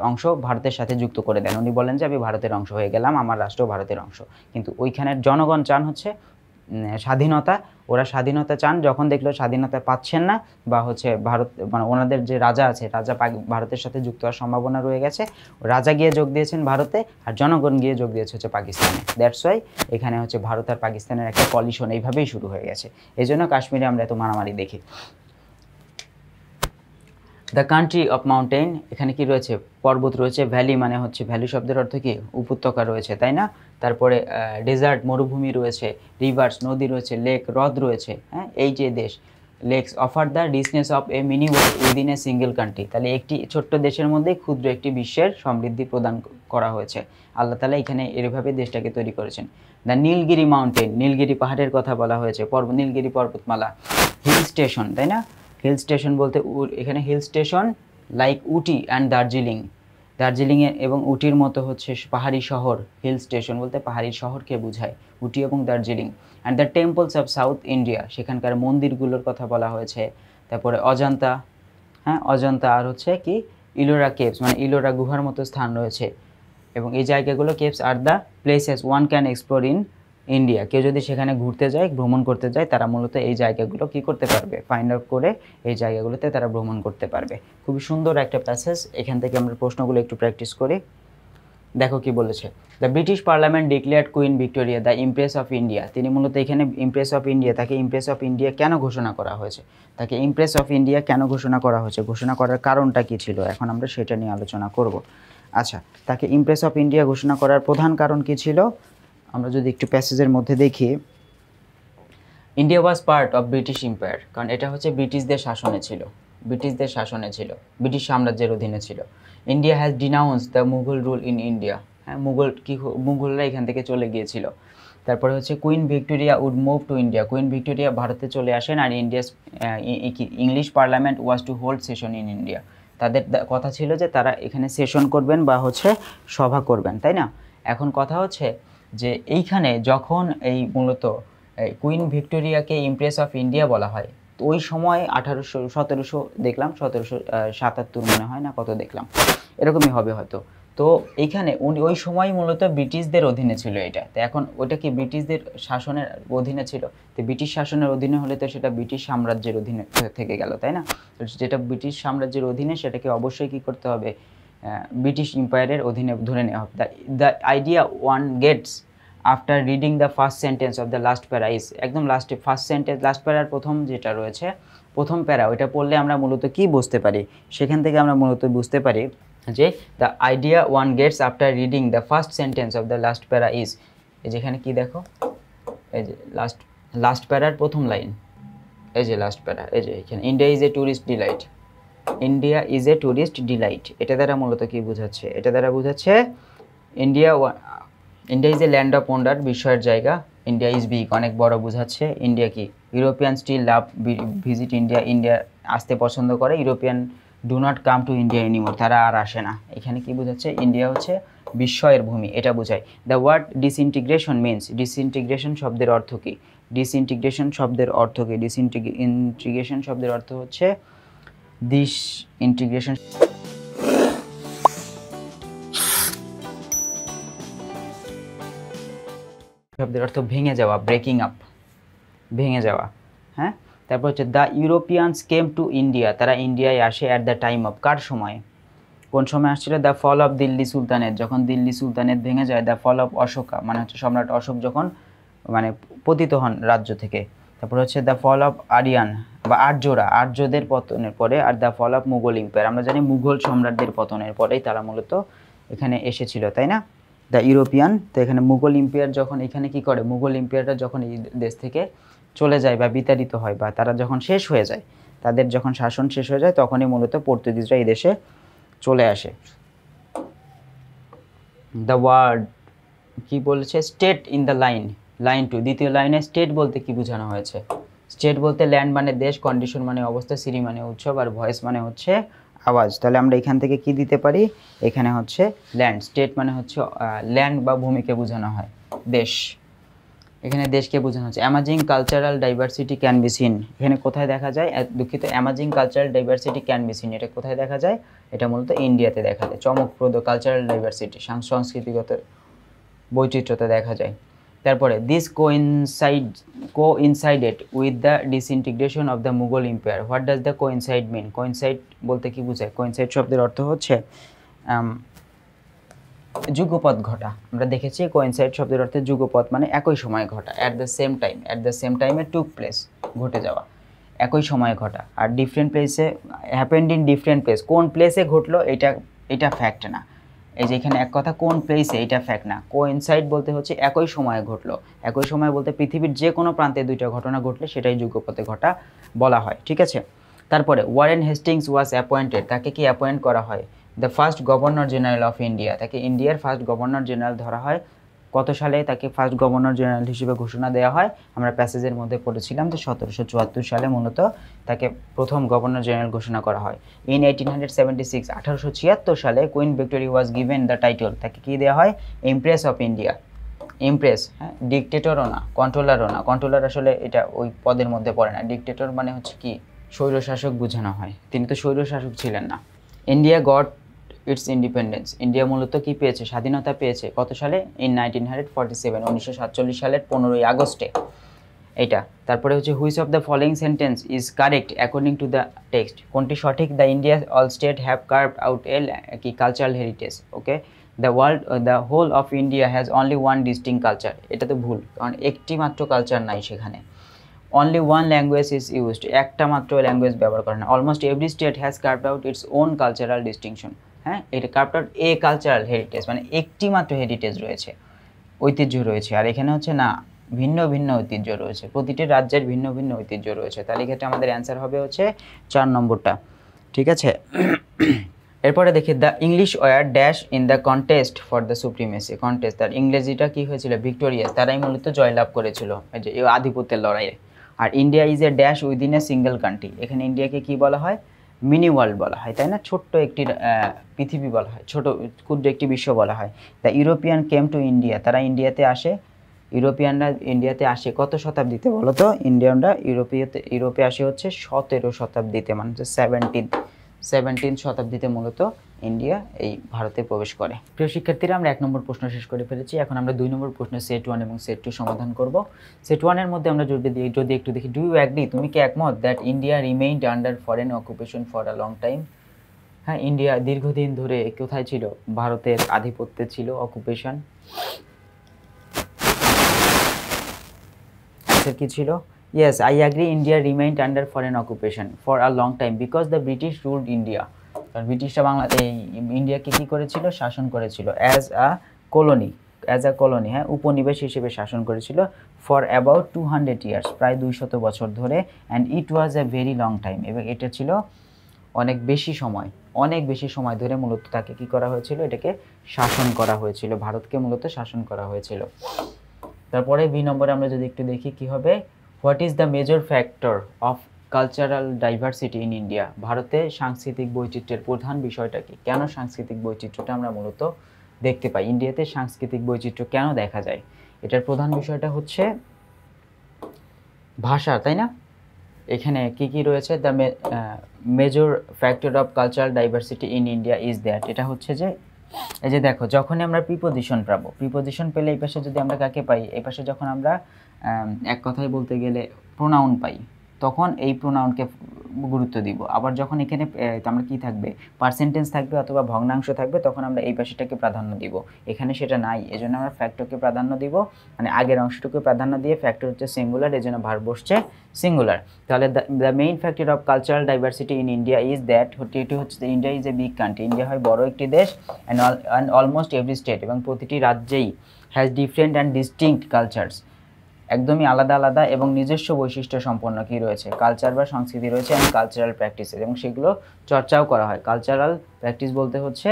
অংশ ভারতের সাথে যুক্ত করে দেন। উনি বলেন যে আমি ভারতের অংশ হয়ে গেলাম, আমার রাষ্ট্র ভারতের অংশ। কিন্তু ওইখানের জনগণ চান হচ্ছে স্বাধীনতা। ওরা স্বাধীনতা চান, যখন দেখলো স্বাধীনতা পাচ্ছেন না বা হচ্ছে ভারত মানে ওনাদের যে রাজা আছে, রাজা ভারতের সাথে যুক্ত হওয়ার সম্ভাবনা রয়ে গেছে, রাজা গিয়ে যোগ দিয়েছেন ভারতে আর জনগণ গিয়ে যোগ দিয়েছে হচ্ছে পাকিস্তানে। দ্যাটস ওয়াই এখানে হচ্ছে ভারত আর পাকিস্তানের একটা কলিশন এইভাবেই শুরু হয়ে গেছে। এই জন্য কাশ্মীরে আমরা এত মারামারি দেখি। দ্য কান্ট্রি অফ মাউন্টেন, এখানে কি রয়েছে, পর্বত রয়েছে। ভ্যালি মানে হচ্ছে, ভ্যালি শব্দের অর্থ কি, উপত্যকা রয়েছে, তাই না? তারপরে ডেজার্ট মরুভূমি রয়েছে, রিভার্স নদী রয়েছে, লেক হ্রদ রয়েছে। হ্যাঁ, এই যে দেশ, lakes offer the richness of a mini world within a single country. তাহলে একটি ছোট্ট দেশের মধ্যে ক্ষুদ্র একটি বিশ্বের সমৃদ্ধি প্রদান করা হয়েছে। আল্লাহ তাআলা এখানে এভাবে দেশটাকে তৈরি করেছেন। দ্য নীলগিরি মাউন্টেন, নীলগিরি পাহাড়ের কথা বলা হয়েছে, নীলগিরি পর্বতমালা। হিল স্টেশন, তাই না? হিল স্টেশন বলতে এখানে hill station like Ooty and দার্জিলিংয়ে এবং উটির মতো হচ্ছে পাহাড়ি শহর। হিল স্টেশন বলতে পাহাড়ি শহরকে বোঝায়, উটি এবং Darjeeling. And the temples of south India, সেখানকার মন্দিরগুলোর কথা বলা হয়েছে। তারপরে অজন্তা, হ্যাঁ অজন্তা, আর হচ্ছে কি ইলোরা কেভস, মানে ইলোরা গুহার মতো স্থান রয়েছে। এবং এই জায়গাগুলো, caves are the places one can explore in India. কেউ যদি সেখানে ঘুরতে যায়, ভ্রমণ করতে যায়, তারা মূলত এই জায়গাগুলো কি করতে পারবে, ফাইন্ড আউট করে এই জায়গাগুলোতে তারা ভ্রমণ করতে পারবে। খুবই সুন্দর একটা প্যাসেজ। এখান থেকে আমরা প্রশ্নগুলো একটু প্র্যাকটিস করি। দেখো কি বলেছে, the British parliament declared queen Victoria the empress of India. তিনি মূলত এখানে ইমপ্রেস অফ ইন্ডিয়া, তাকে ইমপ্রেস অফ ইন্ডিয়া কেন ঘোষণা করা হয়েছে, তাকে ইমপ্রেস অফ ইন্ডিয়া কেন ঘোষণা করা হয়েছে, ঘোষণা করার কারণটা কি ছিল, এখন আমরা সেটা নিয়ে আলোচনা করব। আচ্ছা, তাকে ইমপ্রেস অফ ইন্ডিয়া ঘোষণা করার প্রধান কারণ কি ছিল, আমরা যদি একটু প্যাসেজের মধ্যে দেখি। India was part of British empire, কারণ এটা হচ্ছে ব্রিটিশদের শাসনে ছিল, ব্রিটিশ সাম্রাজ্যের অধীনে ছিল। India has denounce the Mughal rule in India. হ্যাঁ, মুঘলরা এখান থেকে চলে গিয়েছিল। তারপরে হচ্ছে Queen Victoria would move to India, Queen Victoria ভারতে চলে আসেন। আর English parliament was to hold session in India, তাদের কথা ছিল যে তারা এখানে সেশন করবেন বা হচ্ছে সভা করবেন, তাই না? এখন কথা হচ্ছে যে এইখানে যখন এই মূলত কুইন ভিক্টোরিয়াকে ইমপ্রেস অফ ইন্ডিয়া বলা হয়, তো ওই সময় 1700 দেখলাম, 1777 মনে হয় না কত দেখলাম, এরকমই হবে হয়তো। তো এইখানে ওই সময় মূলত ব্রিটিশদের অধীনে ছিল এটা। তো এখন ওটা কি ব্রিটিশদের শাসনের অধীনে ছিল, তো ব্রিটিশ শাসনের অধীনে হলে তো সেটা ব্রিটিশ সাম্রাজ্যের অধীনে থেকে গেল, তাই না? যেটা ব্রিটিশ সাম্রাজ্যের অধীনে সেটাকে অবশ্যই কী করতে হবে, ব্রিটিশ এম্পায়ারের অধীনে ধরে নেওয়া হবে। The idea one gets after reading the first sentence of the last para is, একদম লাস্টে ফার্স্ট সেন্টেন্স, লাস্ট প্যারার প্রথম যেটা রয়েছে, প্রথম প্যারা, ওইটা পড়লে আমরা মূলত কি বুঝতে পারি, সেখান থেকে আমরা মূলত বুঝতে পারি যে the idea one gets after reading the first sentence of the last para is, এই যেখানে কি দেখো, এই যে লাস্ট প্যারার প্রথম লাইন, এই যে লাস্ট প্যারা, এই যে এখানে India is a tourist delight, India is a tourist delight, এটা দ্বারা মূলত কি বোঝাচ্ছে, এটা দ্বারা বোঝাচ্ছে India is a land of wonder, বিস্ময়ের জায়গা। ইন্ডিয়া ইজ বিগ, অনেক বড় বোঝাচ্ছে। ইন্ডিয়া কি, European still love visit India, India আসতে পছন্দ করে। European do not come to India anymore, তারা আর আসে না। এখানে কি বোঝাচ্ছে, ইন্ডিয়া হচ্ছে বিস্ময়ের ভূমি, এটা বোঝায়। The word disintegration means, disintegration শব্দের অর্থ কি, ডিসইন্টিগ্রেশন শব্দের অর্থ কি, ডিসইন্টিগ্রেশন শব্দের অর্থ হচ্ছে ডিসইন্টিগ্রেশন শব্দের অর্থ ভেঙে যাওয়া, ব্রেকিং আপ, ভেঙে যাওয়া। হ্যাঁ, তারপর হচ্ছে the Europeans came to India, তারা ইন্ডিয়ায় আসে অ্যাট দ্য টাইম অফ, কার সময়, কোন সময় আসছিল, the fall of Delhi sultanate, যখন দিল্লি সুলতানেট ভেঙে যায়। দ্য ফল অফ অশোকা, মানে হচ্ছে সম্রাট অশোক যখন মানে পতিত হন রাজ্য থেকে। তারপর হচ্ছে দ্য ফল অফ আরিয়ান বা আর্যদের পতনের পরে। আর the fall of Mughal empire, আমরা জানি মুঘল সম্রাটদের পতনের পরেই তারা মূলত এখানে এসেছিল, তাই না? দ্য ইউরোপিয়ান, তো এখানে মুঘল এম্পায়ার যখন এখানে কি করে, মুঘল এম্পায়াররা যখন এই দেশ থেকে চলে যায় বা বিতাড়িত হয় বা তারা যখন শেষ হয়ে যায়, তাদের যখন শাসন শেষ হয়ে যায়, তখনই মূলত পর্তুগিজরা এই দেশে চলে আসে। দ্য ওয়ার্ড কি বলেছে, state in the line, line 2 দ্বিতীয় লাইনে স্টেট বলতে কি বোঝানো হয়েছে? স্টেট বলতে ল্যান্ড মানে দেশ, কন্ডিশন মানে অবস্থা, সিরি মানে উৎসব, আর ভয়েস মানে হচ্ছে আওয়াজ। তাহলে আমরা এখান থেকে কি দিতে পারি? এখানে হচ্ছে ল্যান্ড। স্টেট মানে হচ্ছে ল্যান্ড বা ভূমিকে বোঝানো হয়, দেশ। এখানে দেশকে বোঝানো হচ্ছে। Amazing cultural diversity can be seen, এখানে কোথায় দেখা যায়? দুঃখিত, amazing cultural diversity can be seen, এটা কোথায় দেখা যায়? এটা মূলত ইন্ডিয়াতে দেখা যায়। চমকপ্রদ কালচারাল ডাইভার্সিটি, সংস্কৃতিগত বৈচিত্র্যতা দেখা যায়। তারপরে this coincided with the disintegration of the Mughal empire. What does the coincide mean? Coincide বলতে কি বোঝায়? কোইনসাইড শব্দের অর্থ হচ্ছে যুগপৎ ঘটা। আমরা দেখেছি কোইনসাইড শব্দের অর্থে যুগপৎ মানে একই সময়ে ঘটা, at the same time, at the same টাইমে টুক প্লেস, ঘটে যাওয়া, একই সময়ে ঘটা। আর ডিফারেন্ট প্লেসে, হ্যাপেন্ড ইন ডিফারেন্ট প্লেস, কোন প্লেসে ঘটলো এটা ফ্যাক্ট না। এই যে এখানে এক কথা কোন প্লেসে, এটা ফ্যাক্ট না। কোইনসাইড বলতে হচ্ছে একই সময়ে ঘটলো। একই সময় বলতে পৃথিবীর যে কোনো প্রান্তে দুইটা ঘটনা ঘটলে সেটাই যুগপথে ঘটা বলা হয়, ঠিক আছে। তারপরে ওয়ারেন হেস্টিংস ওয়াজ অ্যাপয়েন্টেড, তাকে কি অ্যাপয়েন্ট করা হয়? The first governor general of India, তাকে ইন্ডিয়ার ফার্স্ট গভর্নর জেনারেল ধরা হয়। কত সালে তাকে ফার্স্ট গভর্নর জেনারেল হিসেবে ঘোষণা দেওয়া হয়? আমরা প্যাসেজের মধ্যে পড়েছিলাম যে 1774 সালে মূলত তাকে প্রথম গভর্নর জেনারেল ঘোষণা করা হয়। ইন 1876, 1876 সালে queen Victoria was given the title, তাকে কি দেওয়া হয়? Empress of India. এমপ্রেস, হ্যাঁ, ডিকটেটরও না, কন্ট্রোলারও না। কন্ট্রোলার আসলে এটা ওই পদের মধ্যে পড়ে না। ডিকটেটর মানে হচ্ছে কি, স্বৈরশাসক বোঝানো হয়। তিনি তো স্বৈরশাসক ছিলেন না। India got its independence, India মূলত কি পেয়েছে? স্বাধীনতা পেয়েছে। কত সালে? ইন 1947, 1947 সালের 15ই আগস্টে। এটা তারপরে হচ্ছে which of the following sentence is correct according to the text, কোনটি সঠিক? The India all state have carved out a কি cultural heritage, okay. The whole of India has only one distinct culture, এটা তো ভুল, কারণ একটি মাত্র কালচার নাই সেখানে। Only one language is used, একটা মাত্র ল্যাঙ্গুয়েজ ব্যবহার করে না। Almost every state has carved out its own cultural distinction, হ্যাঁ, এটা curved out a cultural heritage, মানে একটি মাত্র হেরিটেজ রয়েছে, ঐতিহ্য রয়েছে। আর এখানে হচ্ছে না, ভিন্ন ভিন্ন ঐতিহ্য রয়েছে, প্রতিটি রাজ্যের ভিন্ন ভিন্ন ঐতিহ্য রয়েছে। তাহলে ক্ষেত্রে আমাদের অ্যান্সার হবে হচ্ছে 4 নম্বরটা, ঠিক আছে। এরপরে দেখি the English war dash in the contest for the supremacy, contest, তার ইংরেজিটা কি হয়েছিল? ভিক্টোরিয়াস, তারাই মূলত জয়লাভ করেছিল এই যে আধিপত্যের লড়াইয়ে। আর India is a dash within a single country, এখানে ইন্ডিয়াকে কি বলা হয়? মিনি ওয়ার্ল্ড বলা হয়, তাই না? ছোট্ট একটি পৃথিবী বলা হয়, ছোট ক্ষুদ্র একটি বিশ্ব বলা হয়। The European came to India, তারা ইন্ডিয়াতে আসে। ইউরোপিয়ানরা ইন্ডিয়াতে আসে কত শতাব্দীতে বলো তো? ইন্ডিয়ানরা ইউরোপে আসে হচ্ছে 17 শতাব্দীতে, মানে হচ্ছে 17 শতাব্দীতে মূলত ইন্ডিয়া এই ভারতে প্রবেশ করে। প্রিয় শিক্ষার্থীরা, আমরা 1 নম্বর প্রশ্ন শেষ করে ফেলেছি। এখন আমরা 2 নম্বর প্রশ্ন সেট 1 এবং সেট 2 সমাধান করব। সেট 1 এর মধ্যে আমরা যদি একটু দেখি, ডু ইউ অ্যাগ্রি, তুমি কি একমত that India remained under foreign occupation for a long time? হ্যাঁ, ইন্ডিয়া দীর্ঘদিন ধরে কোথায় ছিল? ভারতের আধিপত্যে ছিল, অকুপেশন। অ্যান্সার কি ছিল? Yes, I agree, India remained under foreign occupation for a long time because the British ruled India, কারণ ব্রিটিশরা ইন্ডিয়াকে কী করেছিল? শাসন করেছিল। অ্যাজ আ কলোনি, হ্যাঁ, উপনিবেশ হিসেবে শাসন করেছিল। ফর অ্যাবাউট 200 ইয়ার্স, প্রায় 200 বছর ধরে। And it was a very long time, এবং এটা ছিল অনেক বেশি সময় ধরে মূলত তাকে কি করা হয়েছিল? এটাকে শাসন করা হয়েছিল, ভারতকে মূলত শাসন করা হয়েছিল। তারপরে বি নম্বরে আমরা যদি একটু দেখি কি হবে, what is the major factor of cultural diversity in India, ভারতে সাংস্কৃতিক বৈচিত্র্যের প্রধান বিষয়টা কি? কেন সাংস্কৃতিক বৈচিত্র্যটা আমরা মূলত দেখতে পাই? ইন্ডিয়াতে সাংস্কৃতিক বৈচিত্র্য কেন দেখা যায়? এটার প্রধান বিষয়টা হচ্ছে ভাষা, তাই না? এখানে কি কি রয়েছে? The major factor of cultural diversity in India is that, এটা হচ্ছে যে এই যে দেখো, যখনই আমরা প্রিপোজিশন পাবো, প্রিপোজিশন পেলে এই পাশে যদি আমরা কাকে পাই? এই পাশে যখন আমরা এক কথায় বলতে গেলে প্রোনাউন পাই, তখন এই প্রোনাউনকে গুরুত্ব দিব। আবার যখন এখানে আমরা কি থাকবে? পার্সেন্টেন্স থাকবে অথবা ভগ্নাংশ থাকবে, তখন আমরা এই পাশেটাকে প্রাধান্য দিব। এখানে সেটা নাই, এজন্য আমরা ফ্যাক্টরকে প্রাধান্য দিব, মানে আগের অংশটুকু প্রাধান্য দিয়ে। ফ্যাক্টর হচ্ছে সিঙ্গুলার, এজন্য ভার্ব বসছে সিঙ্গুলার। তাহলে the main factor of cultural diversity in India is that, এটি হচ্ছে India is a big country, India হয় বড় একটি দেশ। অ্যান্ড অলমোস্ট এভরি স্টেট, এবং প্রতিটি রাজ্যেই has different and distinct cultures, একদমই আলাদা আলাদা এবং নিজস্ব বৈশিষ্ট্য সম্পন্ন কি রয়েছে? কালচার বা সংস্কৃতি রয়েছে, এবং কালচারাল প্র্যাকটিসেস, এবং সেগুলো চর্চাও করা হয়। কালচারাল প্র্যাকটিস বলতে হচ্ছে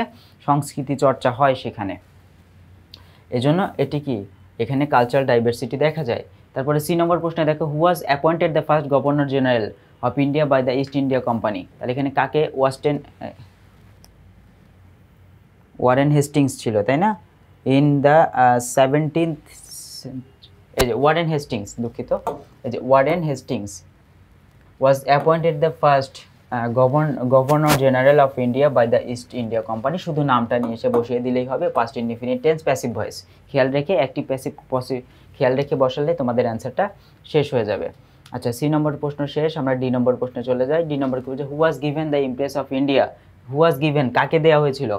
সংস্কৃতি চর্চা হয় সেখানে। এজন্য এটি কি এখানে কালচারাল ডাইভার্সিটি দেখা যায়। তারপরে সি নম্বর প্রশ্নে দেখো, who was appointed the first governor general of India by the East India Company. তাহলে এখানে কাকে, ওয়ারেন হেস্টিংস ছিল, তাই না? ইন দ্য 17th, এই যে ওয়ারেন হেস্টিংস, দুঃখিত, এই যে Warren Hastings was appointed the first governor general of India by the East India Company. শুধু নামটা নিয়ে এসে বসিয়ে দিলেই হবে, past indefinite tense, passive voice. খেয়াল রেখে অ্যাক্টিভ প্যাসিভ খেয়াল রেখে বসালে তোমাদের অ্যান্সারটা শেষ হয়ে যাবে। আচ্ছা, সি নম্বর প্রশ্ন শেষ, আমরা ডি নম্বর প্রশ্নে চলে যাই। ডি নম্বর কি বলছে, who was given the empress of India. Who was given, কাকে দেওয়া হয়েছিল?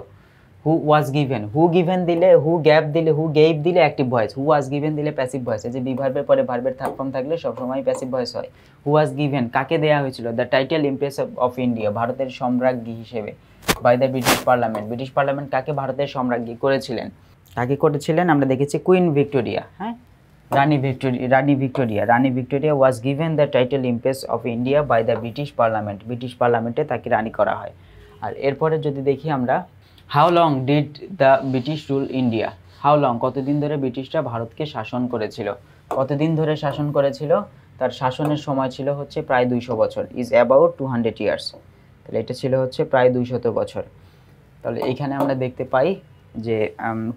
হু ওয়াজ গিভেন, হু গিভেন দিলে, হু গ্যাপ দিলে, হু গেভ দিলে active voice, who was given দিলে প্যাসিভ ভয়েস। এই যে বি ভার্বের পরে ভার্বের থার্ড ফর্ম থাকলে সবসময় প্যাসিভ ভয়েস হয়। হু ওয়াজ গিভেন, কাকে দেওয়া হয়েছিল? The title empress of India, ভারতের সম্রাজ্ঞী হিসেবে, by the British parliament. British parliament কাকে ভারতের সম্রাজ্ঞী করেছিলেন? কাকে করেছিলেন? আমরা দেখেছি কুইন ভিক্টোরিয়া, হ্যাঁ, রানী Victoria was given the title empress of India by the British parliament. British পার্লামেন্টে তাকে রানী করা হয়। আর এরপরে যদি দেখি আমরা, how long did the British rule India. How long, কতদিন ধরে ব্রিটিশরা ভারতকে শাসন করেছিল? কতদিন ধরে শাসন করেছিল? তার শাসনের সময় ছিল হচ্ছে প্রায় 200 বছর, ইজ অ্যাবাউট 200 ইয়ার্স। তাহলে এটা ছিল হচ্ছে প্রায় 200 বছর। তাহলে এইখানে আমরা দেখতে পাই যে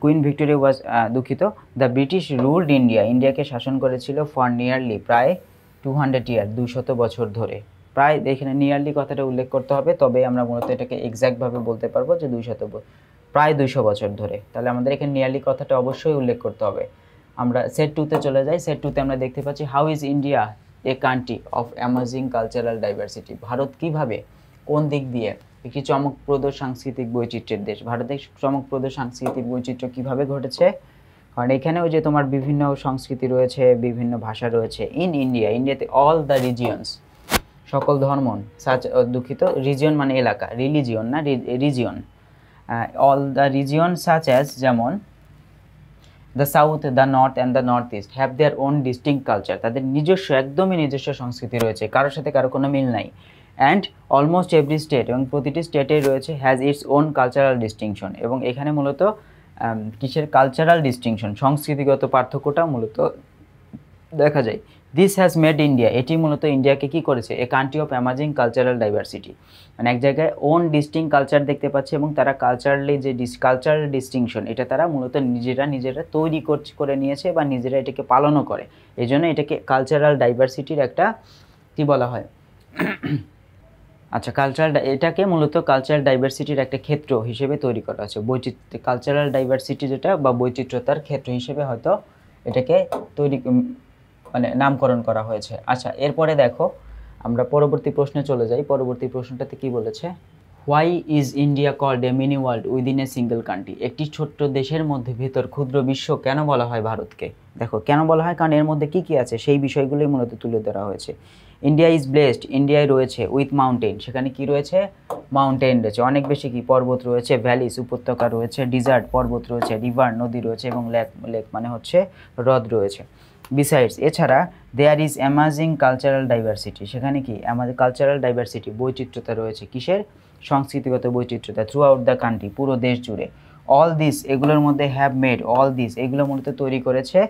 কুইন ভিক্টোরিয়া ওয়াজ, দুঃখিত, দ্য ব্রিটিশ রুলড ইন্ডিয়া, ইন্ডিয়াকে শাসন করেছিল ফর নিয়ারলি, প্রায় 200 ইয়ার, 200 বছর ধরে। প্রায়, এখানে নিয়ারলি কথাটা উল্লেখ করতে হবে, তবে আমরা মূলত এটাকে এক্স্যাক্টভাবে বলতে পারবো যে প্রায় 200 বছর ধরে। তাহলে আমাদের এখানে নিয়ারলি কথাটা অবশ্যই উল্লেখ করতে হবে। আমরা সেট 2-তে চলে যাই। সেট 2-তে আমরা দেখতে পাচ্ছি, how is India a country of amazing cultural diversity. Bharat কিভাবে, কোন দিক দিয়ে একটি চমকপ্রদ সাংস্কৃতিক বৈচিত্র্যের দেশ? ভারতের চমকপ্রদ সাংস্কৃতিক বৈচিত্র্য কিভাবে ঘটেছে? কারণ এখানেও যে তোমার বিভিন্ন সংস্কৃতি রয়েছে, বিভিন্ন ভাষা রয়েছে। ইন্ডিয়াতে অল দ্য রিজিয়নস, সকল ধর্ম, দুঃখিত, রিজিয়ন মানে এলাকা, রিলিজিয়ন না, region, all the region such as, যেমন the south, the north and the north east have their own distinct culture. তাদের নিজস্ব, একদমই নিজস্ব সংস্কৃতি রয়েছে, কারোর সাথে কারো কোনো মিল নাই। অ্যান্ড অলমোস্ট এভরি স্টেট, এবং প্রতিটি স্টেটে রয়েছে has its own cultural distinction. এবং এখানে মূলত কিসের কালচারাল ডিস্টিংশন, সংস্কৃতিগত পার্থক্যটা মূলত দেখা যায়। দিস হ্যাজ মেড ইন্ডিয়া, এটি মূলত ইন্ডিয়াকে কী করেছে? A country of amazing cultural diversity, মানে এক জায়গায় ওন ডিস্টিং কালচার দেখতে পাচ্ছে, এবং তারা কালচারালি যে কালচারাল ডিস্টিংশন, এটা তারা মূলত নিজেরা তৈরি করে নিয়েছে, বা নিজেরা এটাকে পালনও করে। এই জন্য এটাকে কালচারাল ডাইভার্সিটির একটা কী বলা হয়, আচ্ছা, এটাকে মূলত কালচারাল ডাইভার্সিটির একটা ক্ষেত্র হিসেবে তৈরি করা হচ্ছে। কালচারাল ডাইভার্সিটি যেটা, বা বৈচিত্র্যতার ক্ষেত্র হিসেবে হয়তো এটাকে মানে নামকরণ করা হয়েছে। আচ্ছা, এরপরে দেখো আমরা পরবর্তী প্রশ্নে চলে যাই। পরবর্তী প্রশ্নটাতে কি বলেছে, why is India called a mini world within a single country. একটি ছোট্ট দেশের মধ্যে ভিতর ক্ষুদ্র বিশ্ব কেন বলা হয় ভারতকে? দেখো কেন বলা হয়, কারণ এর মধ্যে কি কি আছে সেই বিষয়গুলোই মূলত তুলে ধরা হয়েছে। ইন্ডিয়া ইজ ব্লেসড, ইন্ডিয়ায় রয়েছে, উইথ মাউন্টেন, সেখানে কি রয়েছে? মাউন্টেন রয়েছে, অনেক বেশি কি পর্বত রয়েছে, ভ্যালিস উপত্যকা রয়েছে, ডিজার্ট পর্বত রয়েছে, রিভার নদী রয়েছে, এবং লেক মানে হচ্ছে হ্রদ রয়েছে। বিসাইডস, এছাড়া there is amazing cultural diversity, সেখানে কি আমাদের কালচারাল ডাইভার্সিটি বৈচিত্র্যতা রয়েছে। কিসের? সংস্কৃতিগত বৈচিত্র্যতা। থ্রু আউট দ্য কান্ট্রি, পুরো দেশ জুড়ে। অল দিস, এগুলোর মধ্যে হ্যাভ মেড, অল দিস এগুলো মূলত তৈরি করেছে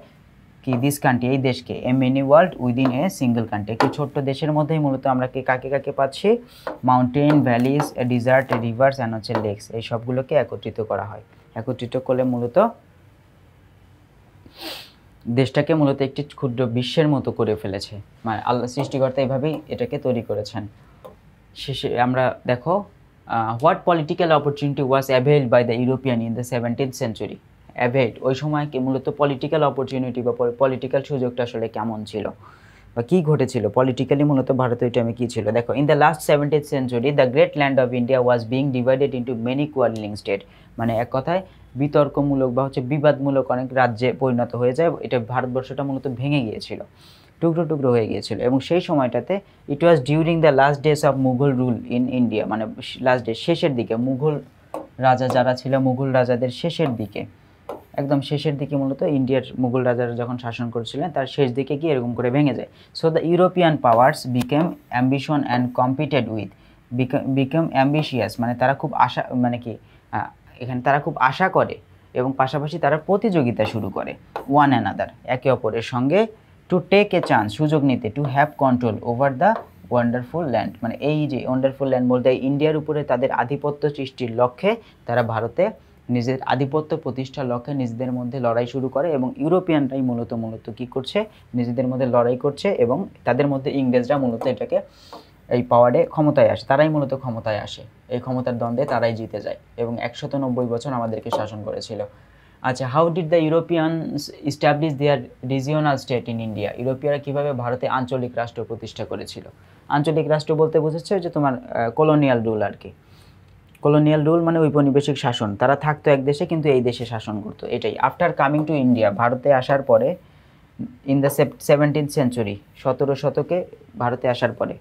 কি? দিস কান্ট্রি, এই দেশকে, a mini world within a single country, একটি ছোট্ট দেশের মধ্যেই মূলত আমরা কাকে পাচ্ছি? Mountain, valleys, desert, rivers and হচ্ছে লেকস, এই সবগুলোকে একত্রিত করা হয়। একত্রিত করলে মূলত দেশটাকে মূলত একটি ক্ষুদ্র বিশ্বের মতো করে ফেলেছে, মানে আল্লাহ সৃষ্টিকর্তা এইভাবেই এটাকে তৈরি করেছেন। শেষে আমরা দেখো, what political opportunity was availed by the European in the 17th century। Availed, ওই সময় মূলত পলিটিক্যাল অপরচুনিটি বা পলিটিক্যাল সুযোগটা আসলে কেমন ছিল বা কী ঘটেছিল পলিটিক্যালি, মূলত ভারতীয় টাইমে কী ছিল। দেখো, in the last 17th century the great land of India was being divided into many quarrelling state, মানে এক কথায় বিতর্কমূলক বা হচ্ছে বিবাদমূলক অনেক রাজ্যে পরিণত হয়ে যায়। এটা ভারতবর্ষটা মূলত ভেঙে গিয়েছিল, টুকরো টুকরো হয়ে গিয়েছিল। এবং সেই সময়টাতে it was during the last days of Mughal rule in India, মানে লাস্ট ডে, শেষের দিকে, মুঘল রাজা যারা ছিল, মুঘল রাজাদের শেষের দিকে, একদম শেষের দিকে মূলত ইন্ডিয়ার মুঘল রাজারা যখন শাসন করছিলেন তার শেষ দিকে গিয়ে এরকম করে ভেঙে যায়। So the European powers became ambition and competed with, became ambitious, মানে তারা খুব আশা, মানে কি এখানে তারা খুব আশা করে এবং পাশাপাশি তারা প্রতিযোগিতা শুরু করে ওয়ান অ্যানাদার, একে অপরের সঙ্গে, টু টেক এ চান্স, সুযোগ নিতে, to have control over the wonderful land, মানে এই যে ওয়ান্ডারফুল ল্যান্ড বলতে ইন্ডিয়ার উপরে তাদের আধিপত্য সৃষ্টির লক্ষ্যে তারা ভারতে নিজের আধিপত্য প্রতিষ্ঠার লক্ষ্যে নিজেদের মধ্যে লড়াই শুরু করে এবং ইউরোপিয়ানরাই মূলত কী করছে, নিজেদের মধ্যে লড়াই করছে এবং তাদের মধ্যে ইংরেজরা মূলত এটাকে এই পাওয়ারে ক্ষমতায় আসে, তারাই মূলত ক্ষমতায় আসে, এই ক্ষমতার দ্বন্দ্বে তারাই জিতে যায় এবং 190 বছর আমাদেরকে শাসন করেছিল। আচ্ছা, how did the Europeans establish their regional state in India, ইউরোপীয়রা কীভাবে ভারতে আঞ্চলিক রাষ্ট্র প্রতিষ্ঠা করেছিল? আঞ্চলিক রাষ্ট্র বলতে বোঝাচ্ছে যে তোমার কলোনিয়াল রুল আর কি। কলোনিয়াল রুল মানে ঔপনিবেশিক শাসন, তারা থাকতো এক দেশে কিন্তু এই দেশে শাসন করতো, এটাই। আফটার কামিং টু ইন্ডিয়া, ভারতে আসার পরে, ইন দ্য 17th সেঞ্চুরি, 17 শতকে ভারতে আসার পরে,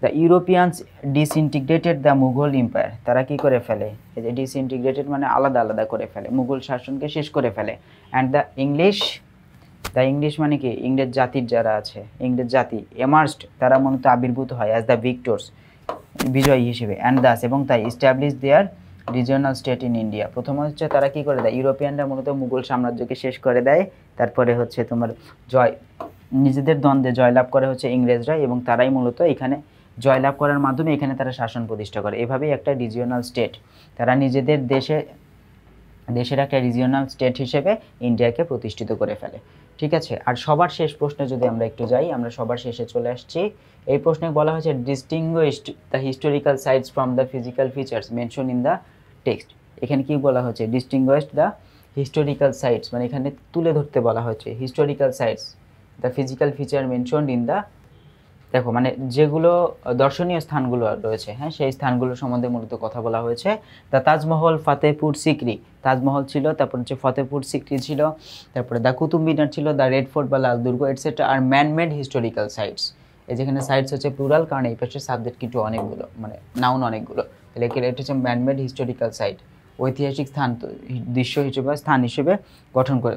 the Europeans disintegrated the Mughal empire, তারা কি করে ফেলে, এই যে ডিসইন্টিগ্রেটেড মানে আলাদা আলাদা করে ফেলে, মুঘল শাসনকে শেষ করে ফেলে। অ্যান্ড দ্য ইংলিশ মানে কি, ইংরেজ জাতির যারা আছে, ইংরেজ জাতি এমার্সড, তারা মূলত আবির্ভূত হয় অ্যাজ দ্য ভিক্টরস, বিজয়ী হিসেবে, অ্যান্ড দাস, এবং তাই establish their regional state in India. প্রথম হচ্ছে তারা কি করে দেয়, ইউরোপিয়ানরা মূলত মুঘল সাম্রাজ্যকে শেষ করে দেয়, তারপরে হচ্ছে তোমার নিজেদের দ্বন্দ্বে জয়লাভ করে হচ্ছে ইংরেজরা এবং তারাই মূলত এখানে জয়লাভ করার মাধ্যমে এখানে তারা শাসন প্রতিষ্ঠা করে। এভাবেই একটা রিজিওনাল স্টেট, তারা নিজেদের দেশের একটা রিজিওনাল স্টেট হিসেবে ইন্ডিয়াকে প্রতিষ্ঠিত করে ফেলে। ঠিক আছে, আর সবার শেষ প্রশ্নে যদি আমরা একটু যাই, আমরা সবার শেষে চলে আসছি। এই প্রশ্নে বলা হয়েছে distinguished the historical sites from the physical features mention in the text. এখানে কি বলা হচ্ছে, ডিস্টিংগুইশড দ্য হিস্টোরিক্যাল সাইটস, মানে এখানে তুলে ধরতে বলা হয়েছে historical sites the physical feature mention in the, দেখো মানে যেগুলো দর্শনীয় স্থানগুলো রয়েছে, হ্যাঁ সেই স্থানগুলো সম্বন্ধে মূলত কথা বলা হয়েছে। দ্য তাজমহল, ফতেহপুর সিকরি, তাজমহল ছিল, তারপর হচ্ছে ফতেহপুর সিকরি ছিল, তারপরে দ্য কুতুব মিনার ছিল, দ্য রেড ফোর্ট বা লাল দুর্গ এটসেট্রা আর ম্যানমেড হিস্টোরিক্যাল সাইটস। এই যেখানে সাইটস হচ্ছে প্লুরাল, কারণ এই পাশে সাবজেক্ট কিন্তু অনেকগুলো, মানে নাউন অনেকগুলো, তাহলে এটা হচ্ছে ম্যানমেড হিস্টোরিক্যাল সাইট, ঐতিহাসিক স্থান, দৃশ্য হিসেবে স্থান হিসেবে গঠন করে,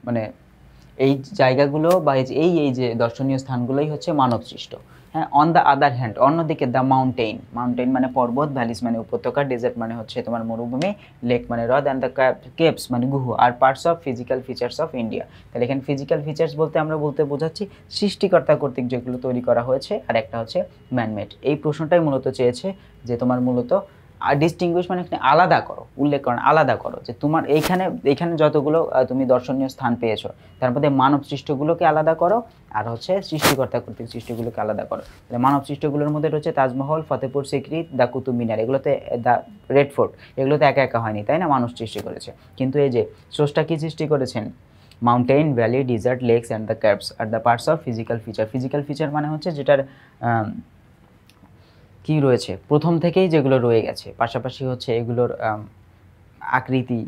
মানে এই জায়গাগুলো বা এই যে দর্শনীয় স্থানগুলোই হচ্ছে মানব সৃষ্ট। হ্যাঁ, অন দ্য আদার হ্যান্ড, অন্যদিকে দ্য মাউন্টেন মানে পর্বত, ভ্যালিস মানে উপত্যকা, ডেজার্ট মানে হচ্ছে তোমার মরুভূমি, লেক মানে হ্রদ, অ্যান্ড দ্য কেপস মানে গুহ আর parts of physical features of India. তাহলে এখানে ফিজিক্যাল ফিচার্স বলতে আমরা বোঝাচ্ছি সৃষ্টিকর্তা কর্তৃক যেগুলো তৈরি করা হয়েছে, আর একটা হচ্ছে ম্যানমেড। এই প্রশ্নটাই মূলত চেয়েছে যে তোমার মূলত আর ডিস্টিংগুইশ মানে এখানে আলাদা করো, উল্লেখ করো, আলাদা করো যে তোমার এইখানে যতগুলো তুমি দর্শনীয় স্থান পেয়েছো তার মধ্যে মানব সৃষ্টগুলোকে আলাদা করো আর হচ্ছে সৃষ্টিকর্তা কর্তৃক সৃষ্টিগুলোকে আলাদা করো। তাহলে মানব সৃষ্টগুলোর মধ্যে রয়েছে তাজমহল, ফতেহপুর সিকরি, দ্য কুতুব মিনার, এগুলোতে দ্য রেড ফোর্ট, এগুলোতে একা একা হয়নি, তাই না, মানুষ সৃষ্টি করেছে। কিন্তু এই যে স্রষ্টা কি সৃষ্টি করেছেন, mountain, valley, desert, lakes and the capes are the parts of physical feature. Physical feature মানে হচ্ছে যেটার কি রয়েছে প্রথম থেকেই যেগুলো রয়ে গেছে, পাশাপাশি হচ্ছে এগুলোর আকৃতি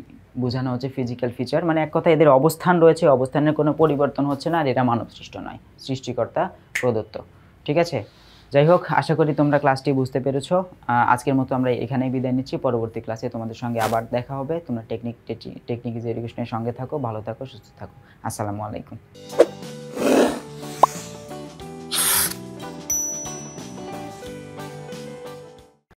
বোঝানো হচ্ছে ফিজিক্যাল ফিচার, মানে এক কথা এদের অবস্থান রয়েছে, অবস্থানের কোনো পরিবর্তন হচ্ছে না, আর এটা মানব সৃষ্ট নয়, সৃষ্টিকর্তা প্রদত্ত। ঠিক আছে, যাই হোক, আশা করি তোমরা ক্লাসটি বুঝতে পেরেছো। আজকের মতো আমরা এখানেই বিদায় নিচ্ছি, পরবর্তী ক্লাসে তোমাদের সঙ্গে আবার দেখা হবে। তোমরা টেকনিক ইজ এডুকেশনের সঙ্গে থাকো, ভালো থাকো, সুস্থ থাকো। আসসালামু আলাইকুম।